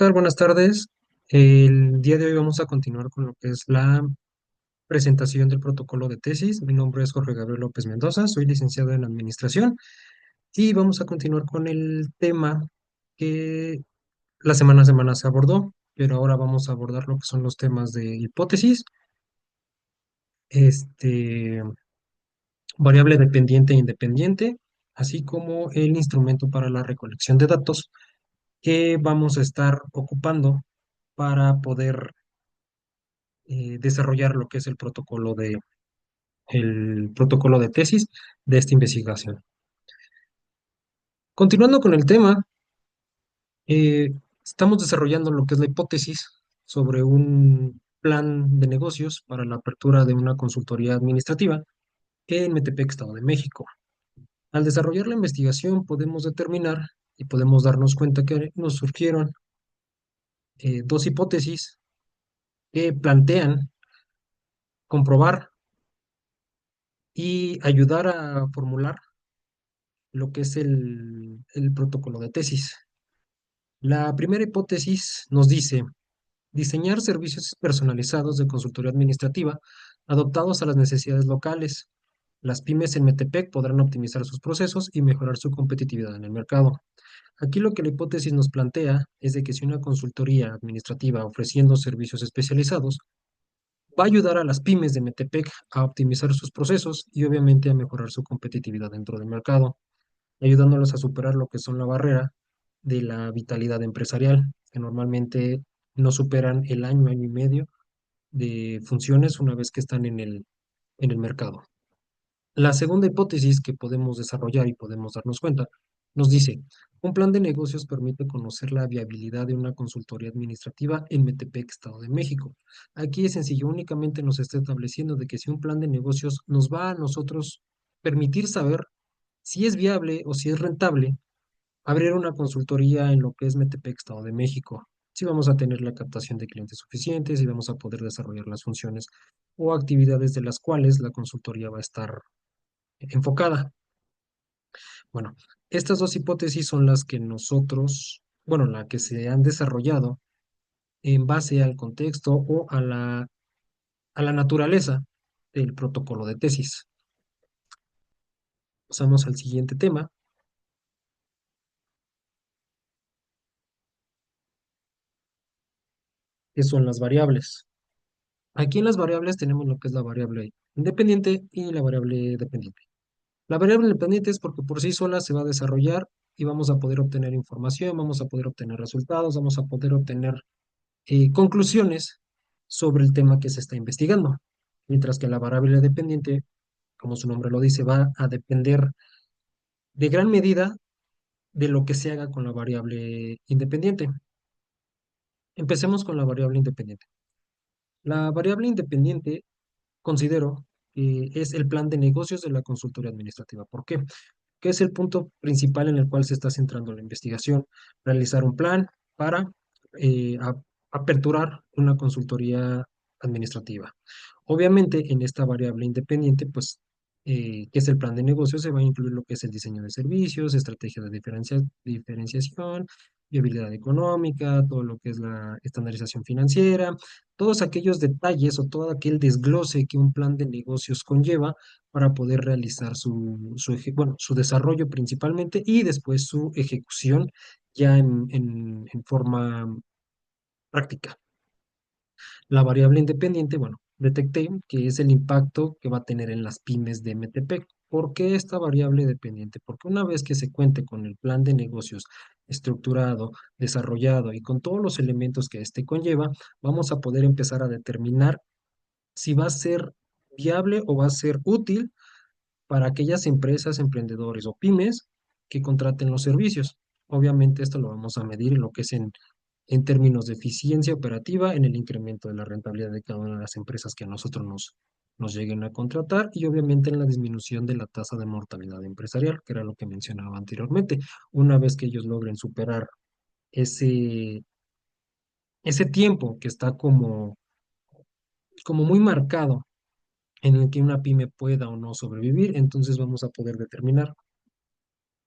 tal? Buenas tardes. El día de hoy vamos a continuar con lo que es la presentación del protocolo de tesis. Mi nombre es Jorge Gabriel López Mendoza, soy licenciado en Administración y vamos a continuar con el tema que la semana a semana se abordó, pero ahora vamos a abordar lo que son los temas de hipótesis, este, variable dependiente e independiente, así como el instrumento para la recolección de datos que vamos a estar ocupando para poder desarrollar lo que es el protocolo de tesis de esta investigación. Continuando con el tema, estamos desarrollando lo que es la hipótesis sobre un plan de negocios para la apertura de una consultoría administrativa en Metepec, Estado de México. Al desarrollar la investigación podemos determinar y podemos darnos cuenta que nos surgieron dos hipótesis que plantean comprobar y ayudar a formular lo que es el protocolo de tesis. La primera hipótesis nos dice diseñar servicios personalizados de consultoría administrativa adoptados a las necesidades locales. Las pymes en Metepec podrán optimizar sus procesos y mejorar su competitividad en el mercado. Aquí lo que la hipótesis nos plantea es de que si una consultoría administrativa ofreciendo servicios especializados va a ayudar a las pymes de Metepec a optimizar sus procesos y obviamente a mejorar su competitividad dentro del mercado, ayudándolos a superar lo que son la barrera de la vitalidad empresarial, que normalmente no superan el año, año y medio de funciones una vez que están en el mercado. La segunda hipótesis que podemos desarrollar y podemos darnos cuenta nos dice, un plan de negocios permite conocer la viabilidad de una consultoría administrativa en Metepec, Estado de México. Aquí es sencillo, únicamente nos está estableciendo de que si un plan de negocios nos va a nosotros permitir saber si es viable o si es rentable abrir una consultoría en lo que es Metepec, Estado de México. Si vamos a tener la captación de clientes suficientes, si vamos a poder desarrollar las funciones o actividades de las cuales la consultoría va a estar enfocada. Bueno, estas dos hipótesis son las que nosotros, bueno, las que se han desarrollado en base al contexto o a la naturaleza del protocolo de tesis. Pasamos al siguiente tema, que son las variables. Aquí en las variables tenemos lo que es la variable independiente y la variable dependiente. La variable independiente es porque por sí sola se va a desarrollar y vamos a poder obtener información, vamos a poder obtener resultados, vamos a poder obtener conclusiones sobre el tema que se está investigando. Mientras que la variable dependiente, como su nombre lo dice, va a depender de gran medida de lo que se haga con la variable independiente. Empecemos con la variable independiente. La variable independiente considero que es el plan de negocios de la consultoría administrativa. ¿Por qué? Que es el punto principal en el cual se está centrando la investigación. Realizar un plan para aperturar una consultoría administrativa. Obviamente, en esta variable independiente, pues, que es el plan de negocio, se va a incluir lo que es el diseño de servicios, estrategia de diferenciación, viabilidad económica, todo lo que es la estandarización financiera, todos aquellos detalles o todo aquel desglose que un plan de negocios conlleva para poder realizar bueno, su desarrollo principalmente y después su ejecución ya en forma práctica. La variable independiente, bueno, detecté que es el impacto que va a tener en las pymes de MTP. ¿Por qué esta variable dependiente? Porque una vez que se cuente con el plan de negocios estructurado, desarrollado y con todos los elementos que este conlleva, vamos a poder empezar a determinar si va a ser viable o va a ser útil para aquellas empresas, emprendedores o pymes que contraten los servicios. Obviamente esto lo vamos a medir en lo que es en términos de eficiencia operativa, en el incremento de la rentabilidad de cada una de las empresas que a nosotros nos lleguen a contratar y obviamente en la disminución de la tasa de mortalidad empresarial, que era lo que mencionaba anteriormente. Una vez que ellos logren superar ese, ese tiempo que está como muy marcado en el que una pyme pueda o no sobrevivir, entonces vamos a poder determinar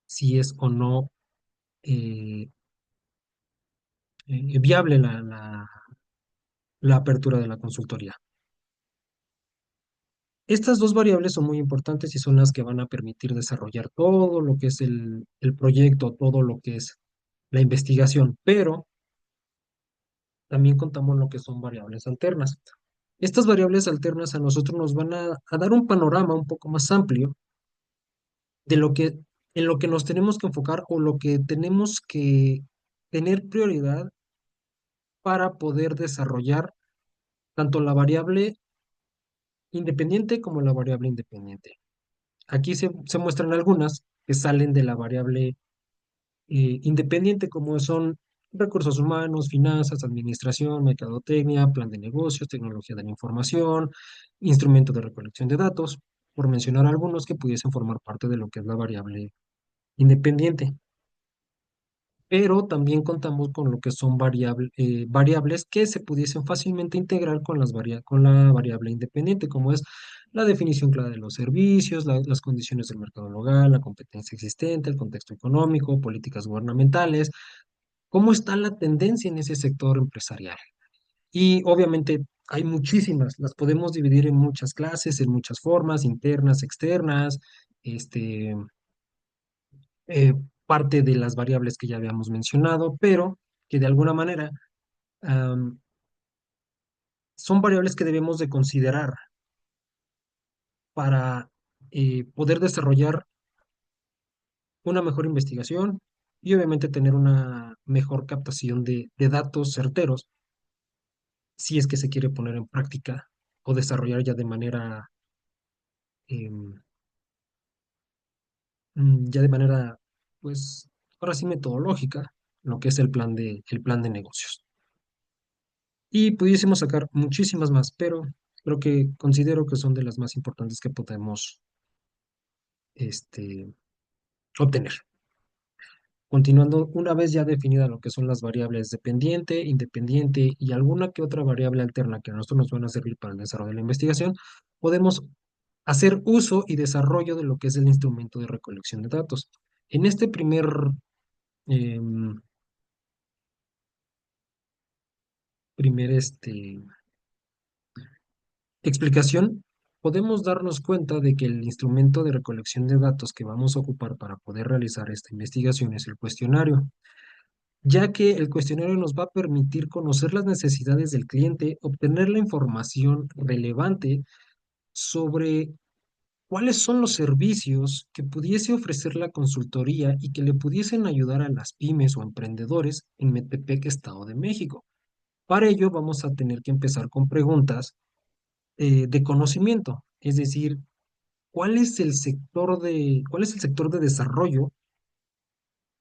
si es o no eh, viable la apertura de la consultoría. Estas dos variables son muy importantes y son las que van a permitir desarrollar todo lo que es el proyecto, todo lo que es la investigación, pero también contamos lo que son variables alternas. Estas variables alternas a nosotros nos van a dar un panorama un poco más amplio de lo que, en lo que nos tenemos que enfocar o lo que tenemos que tener prioridad para poder desarrollar tanto la variable independiente como la variable independiente. Aquí se muestran algunas que salen de la variable independiente, como son recursos humanos, finanzas, administración, mercadotecnia, plan de negocios, tecnología de la información, instrumento de recolección de datos, por mencionar algunos que pudiesen formar parte de lo que es la variable independiente. Pero también contamos con lo que son variables que se pudiesen fácilmente integrar con con la variable independiente, como es la definición clara de los servicios, las condiciones del mercado local, la competencia existente, el contexto económico, políticas gubernamentales, cómo está la tendencia en ese sector empresarial. Y obviamente hay muchísimas, las podemos dividir en muchas clases, en muchas formas, internas, externas, este, eh, parte de las variables que ya habíamos mencionado, pero que de alguna manera am, son variables que debemos de considerar para poder desarrollar una mejor investigación y obviamente tener una mejor captación de datos certeros si es que se quiere poner en práctica o desarrollar ya de manera, em, ya de manera, pues, ahora sí metodológica, lo que es el plan de negocios. Y pudiésemos sacar muchísimas más, pero creo que considero que son de las más importantes que podemos este, obtener. Continuando, una vez ya definida lo que son las variables dependiente, independiente y alguna que otra variable alterna que a nosotros nos van a servir para el desarrollo de la investigación, podemos hacer uso y desarrollo de lo que es el instrumento de recolección de datos. En este em, primer explicación, podemos darnos cuenta de que el instrumento de recolección de datos que vamos a ocupar para poder realizar esta investigación es el cuestionario, ya que el cuestionario nos va a permitir conocer las necesidades del cliente, obtener la información relevante sobre cuáles son los servicios que pudiese ofrecer la consultoría y que le pudiesen ayudar a las pymes o emprendedores en Metepec, Estado de México. Para ello vamos a tener que empezar con preguntas de conocimiento, es decir, cuál es el sector de desarrollo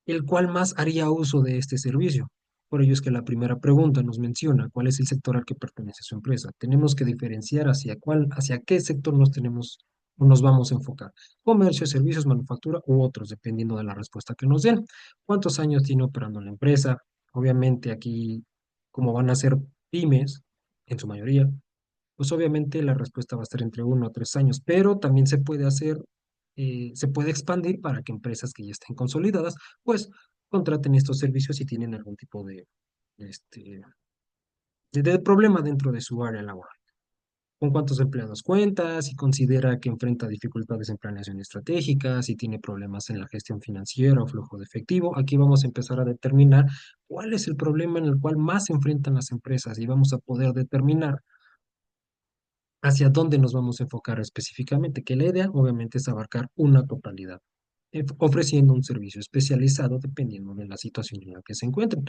el cual más haría uso de este servicio. Por ello es que la primera pregunta nos menciona cuál es el sector al que pertenece su empresa. Tenemos que diferenciar hacia qué sector nos tenemos o nos vamos a enfocar. Comercio, servicios, manufactura u otros, dependiendo de la respuesta que nos den. ¿Cuántos años tiene operando la empresa? Obviamente aquí, como van a ser pymes, en su mayoría, pues obviamente la respuesta va a estar entre 1 a 3 años, pero también se puede expandir para que empresas que ya estén consolidadas, pues contraten estos servicios si tienen algún tipo este, de problema dentro de su área laboral. ¿Con cuántos empleados cuenta? Si considera que enfrenta dificultades en planeación estratégica, si tiene problemas en la gestión financiera o flujo de efectivo. Aquí vamos a empezar a determinar cuál es el problema en el cual más se enfrentan las empresas y vamos a poder determinar hacia dónde nos vamos a enfocar específicamente, que la idea obviamente es abarcar una totalidad, ofreciendo un servicio especializado dependiendo de la situación en la que se encuentren.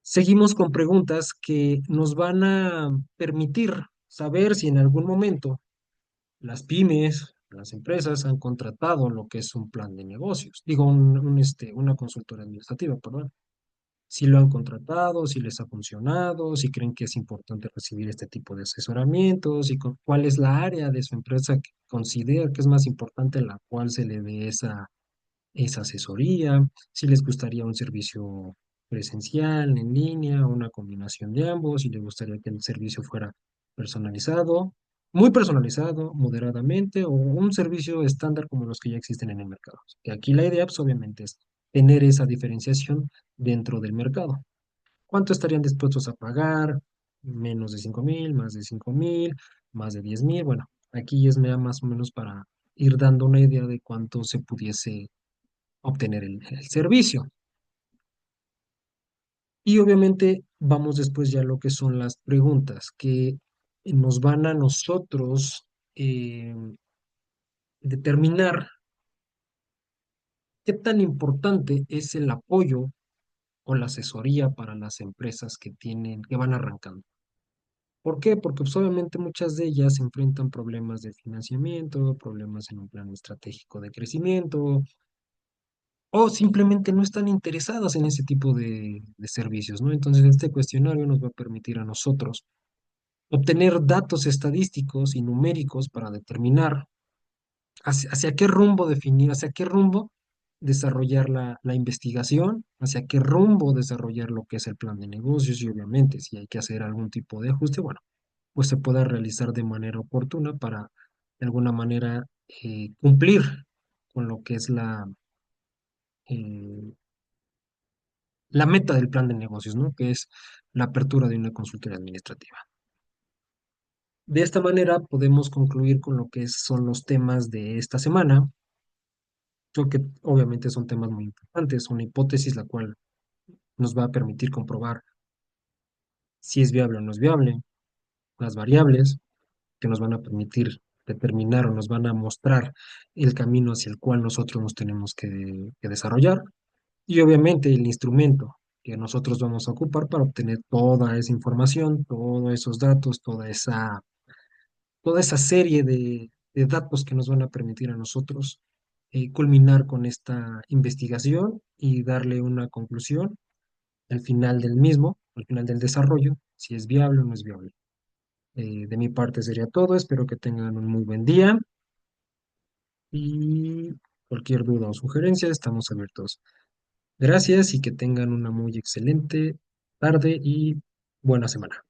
Seguimos con preguntas que nos van a permitir saber si en algún momento las pymes, las empresas han contratado lo que es un plan de negocios, digo, una consultora administrativa, perdón, si lo han contratado, si les ha funcionado, si creen que es importante recibir este tipo de asesoramientos y cuál es la área de su empresa que considera que es más importante la cual se le dé esa asesoría, si les gustaría un servicio presencial, en línea, una combinación de ambos, si les gustaría que el servicio fuera personalizado, muy personalizado, moderadamente, o un servicio estándar como los que ya existen en el mercado. Y aquí la idea, pues, obviamente, es tener esa diferenciación dentro del mercado. ¿Cuánto estarían dispuestos a pagar? Menos de 5,000, más de 10,000. Bueno, aquí es más o menos para ir dando una idea de cuánto se pudiese obtener el servicio. Y obviamente vamos después ya a lo que son las preguntas que nos van a nosotros eh, determinar qué tan importante es el apoyo o la asesoría para las empresas que van arrancando. ¿Por qué? Porque pues, obviamente muchas de ellas enfrentan problemas de financiamiento, problemas en un plano estratégico de crecimiento, o simplemente no están interesadas en ese tipo de servicios, ¿no? Entonces, este cuestionario nos va a permitir a nosotros obtener datos estadísticos y numéricos para determinar hacia qué rumbo definir, hacia qué rumbo desarrollar la investigación, hacia qué rumbo desarrollar lo que es el plan de negocios y obviamente si hay que hacer algún tipo de ajuste, bueno, pues se pueda realizar de manera oportuna para de alguna manera cumplir con lo que es eh, la meta del plan de negocios, ¿no? Que es la apertura de una consultoría administrativa. De esta manera podemos concluir con lo que son los temas de esta semana. Creo que obviamente son temas muy importantes, una hipótesis la cual nos va a permitir comprobar si es viable o no es viable, las variables que nos van a permitir determinar o nos van a mostrar el camino hacia el cual nosotros nos tenemos que desarrollar y obviamente el instrumento que nosotros vamos a ocupar para obtener toda esa información, todos esos datos, toda esa serie de datos que nos van a permitir a nosotros culminar con esta investigación y darle una conclusión al final del mismo, al final del desarrollo, si es viable o no es viable. De mi parte sería todo, espero que tengan un muy buen día y cualquier duda o sugerencia estamos abiertos. Gracias y que tengan una muy excelente tarde y buena semana.